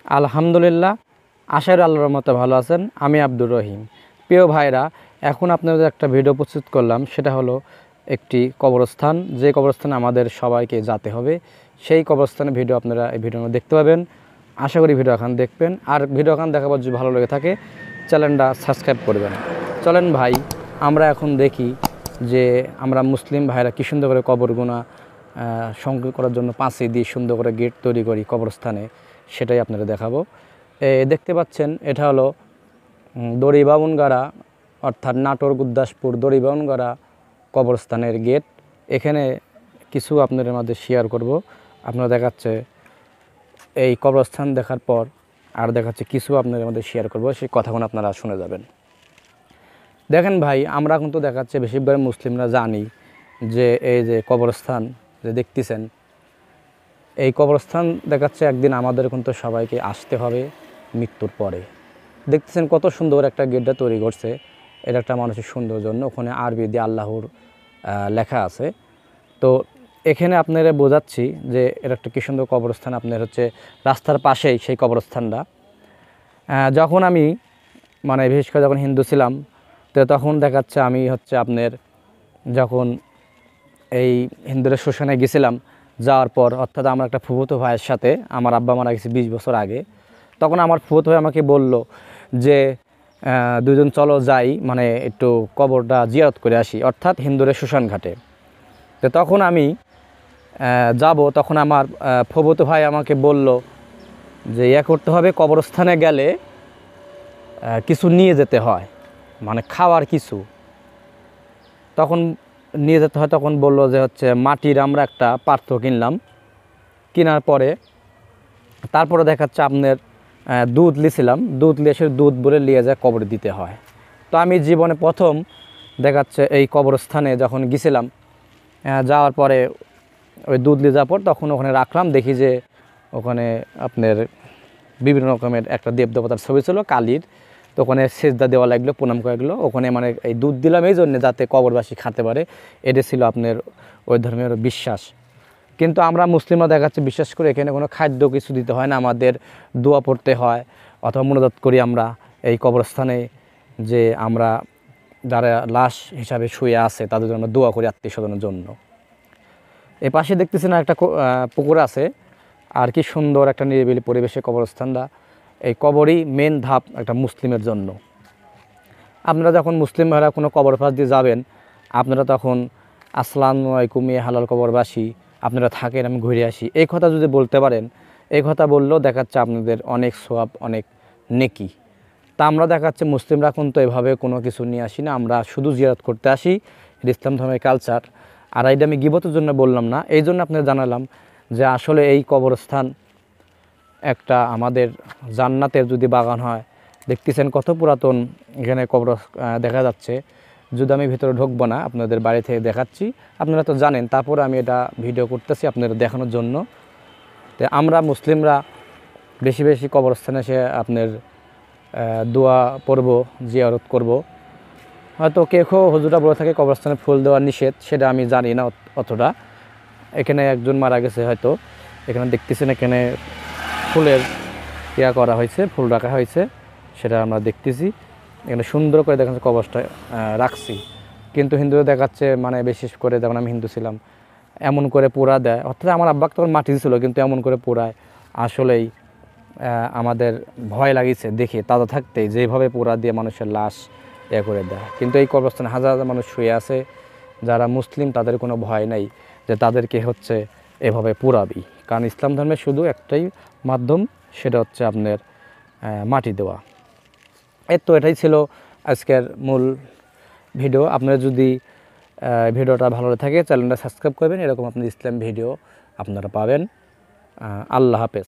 আলহামদুলিল্লাহ, আশা করি আল্লাহর রহমতে ভালো আছেন। আমি আব্দুর রহিম। প্রিয় ভাইরা, এখন আপনাদের একটা ভিডিও প্রস্তুত করলাম, সেটা হলো একটি কবরস্থান, যে কবরস্থানে আমাদের সবাইকে যেতে হবে। সেই কবরস্থানের ভিডিও আপনারা এই ভিডিও দেখতে পাবেন। আশা করি ভিডিও এখন দেখবেন, আর ভিডিও এখন দেখাবার যদি ভালো লেগে থাকে চ্যানেলটা সাবস্ক্রাইব করবেন। চলেন ভাই, আমরা এখন দেখি যে আমরা মুসলিম ভাইরা কী সুন্দর করে কবরগুনা সংরক্ষণ করার জন্য পাঁচিল দিয়ে সুন্দর করে গেট তৈরি করি কবরস্থানে, সেটাই আপনারা দেখাবো। দেখতে পাচ্ছেন এটা হলো দড়িবামুনগাড়া, অর্থাৎ নাটোর গুরদাসপুর দড়িবামুনগাড়া কবরস্থানের গেট। এখানে কিছু আপনাদের মাঝে শেয়ার করব। আপনারা দেখাচ্ছে এই কবরস্থান দেখার পর আর দেখাচ্ছে কিছু আপনাদের মধ্যে শেয়ার করব, সেই কথাগুলো আপনারা শুনে যাবেন। দেখেন ভাই, আমরা কিন্তু দেখাচ্ছে বেশিরভাগ মুসলিমরা জানি যে এই যে কবরস্থান যে দেখতেছেন, এই কবরস্থান দেখাচ্ছে একদিন আমাদের কিন্তু সবাইকে আসতে হবে মৃত্যুর পরে। দেখতেছেন কত সুন্দর একটা গেটটা তৈরি করছে, এটা একটা মানুষের সুন্দর জন্য। ওখানে আরবি দিয়ে আল্লাহর লেখা আছে। তো এখানে আপনারা বোঝাচ্ছি যে এটা একটা কি সুন্দর কবরস্থান। আপনার হচ্ছে রাস্তার পাশেই সেই কবরস্থানটা। যখন আমি বিশেষ করে যখন হিন্দু ছিলাম, তো তখন দেখাচ্ছে আমি হচ্ছে আপনার যখন এই হিন্দুদের শ্মশানে গেছিলাম, যাওয়ার পর অর্থাৎ আমার একটা ফুফুতো ভাইয়ের সাথে, আমার আব্বা মারা গেছে 20 বছর আগে, তখন আমার ফুফুতো ভাই আমাকে বলল যে দুজন চলো যাই, একটু কবরটা জিয়ারত করে আসি, অর্থাৎ হিন্দুদের শ্মশান ঘাটে। তো তখন আমি যাব, তখন আমার ফুফুতো ভাই আমাকে বলল যে করতে হবে, কবরস্থানে গেলে কিছু নিয়ে যেতে হয়, খাওয়ার কিছু তখন নিয়ে যেতে হয়। তখন বলল যে হচ্ছে মাটির আমরা একটা পাত্র কিনলাম, কেনার পরে তারপরে দেখাচ্ছে আপনার দুধ লিয়েছিলাম, দুধ লিয়ে এসে দুধ বলে নিয়ে যায় কবরে দিতে হয়। তো আমি জীবনে প্রথম দেখাচ্ছে এই কবরস্থানে যখন গেছিলাম, যাওয়ার পরে ওই দুধ নিয়ে যাওয়ার পর তখন ওখানে রাখলাম, দেখি যে ওখানে আপনার বিভিন্ন রকমের একটা দেবদেবতার ছবি ছিল কালীর। তো ওখানে সেজদা দেওয়া লাগলো, প্রণাম করা গেলো। ওখানে এই দুধ দিলাম এই জন্যে যাতে কবরবাসী খেতে পারে, এটা ছিল আপনার ওই ধর্মের বিশ্বাস। কিন্তু আমরা মুসলিমরা দেখাচ্ছে বিশ্বাস করে এখানে কোনো খাদ্য কিছু দিতে হয় না, আমাদের দোয়া পড়তে হয় অথবা মোনাজাত করি আমরা এই কবরস্থানে, যে আমরা যারা লাশ হিসাবে শুয়ে আছে তাদের জন্য দোয়া করি, আত্মীয় স্বজনের জন্য। এ পাশে দেখতেছি না একটা পুকুর আছে, আর কি সুন্দর একটা নিরিবিলি পরিবেশে কবরস্থানটা। এই কবরই মেন ধাপ একটা মুসলিমের জন্য। আপনারা যখন মুসলিম ভাইরা কোনো কবর পাশ দিয়ে যাবেন, আপনারা তখন আসসালামু আলাইকুম ইয়া হালাল কবরবাসী, আপনারা থাকেন, আমি ঘুরে আসি, এই কথা যদি বলতে পারেন, এই কথা বললেও দেখাচ্ছে আপনাদের অনেক সওয়াব, অনেক নেকি। তা আমরা দেখাচ্ছে মুসলিমরা কিন্তু এভাবে কোনো কিছু নিয়ে আসি না, আমরা শুধু জিয়ারত করতে আসি, এটা ইসলাম ধর্মের কালচার। আর এইটা আমি গীবতের জন্য বললাম না, এই জন্য আপনাদের জানালাম যে আসলে এই কবরস্থান একটা আমাদের জান্নাতের যদি বাগান হয়। দেখতেছেন কত পুরাতন এখানে কবর দেখা যাচ্ছে। যদি আমি ভিতরে ঢুকবো না, আপনাদের বাড়ি থেকে দেখাচ্ছি, আপনারা তো জানেন, তারপরে আমি এটা ভিডিও করতেছি আপনাদের দেখানোর জন্য। তো আমরা মুসলিমরা বেশি বেশি কবরস্থানে এসে আপনার দোয়া পড়ব, জিয়ারত করব। হয়তো কেউ হুজুরা বলে থাকে কবরস্থানে ফুল দেওয়া নিষেধ, সেটা আমি জানি না অতটা। এখানে একজন মারা গেছে, হয়তো এখানে দেখতেছেন এখানে ফুলের করা হয়েছে, ফুল রাখা হয়েছে, সেটা আমরা দেখতেছি। এখানে সুন্দর করে দেখাচ্ছে কবরটা রাখছি। কিন্তু হিন্দুদের দেখাচ্ছে বিশেষ করে যখন আমি হিন্দু ছিলাম এমন করে পোড়া দেয়, অর্থাৎ আমার আব্বা তখন মাটি ছিল, কিন্তু এমন করে পোড়ায় আসলেই আমাদের ভয় লাগিয়েছে দেখে, তাজা থাকতেই যেভাবে পোড়া দিয়ে মানুষের লাশ করে দেয়। কিন্তু এই কবরস্থানে হাজার হাজার মানুষ শুয়ে আছে, যারা মুসলিম তাদের কোনো ভয় নেই যে তাদেরকে হচ্ছে এভাবে পোড়াবি, কারণ ইসলাম ধর্মের শুধু একটাই মাধ্যম, সেটা হচ্ছে আপনার মাটি দেওয়া। তো এটাই ছিল আজকের মূল ভিডিও। আপনারা যদি ভিডিওটা ভালো থাকে চ্যানেলটা সাবস্ক্রাইব করবেন, এরকম আপনার ইসলাম ভিডিও আপনারা পাবেন। আল্লাহ হাফেজ।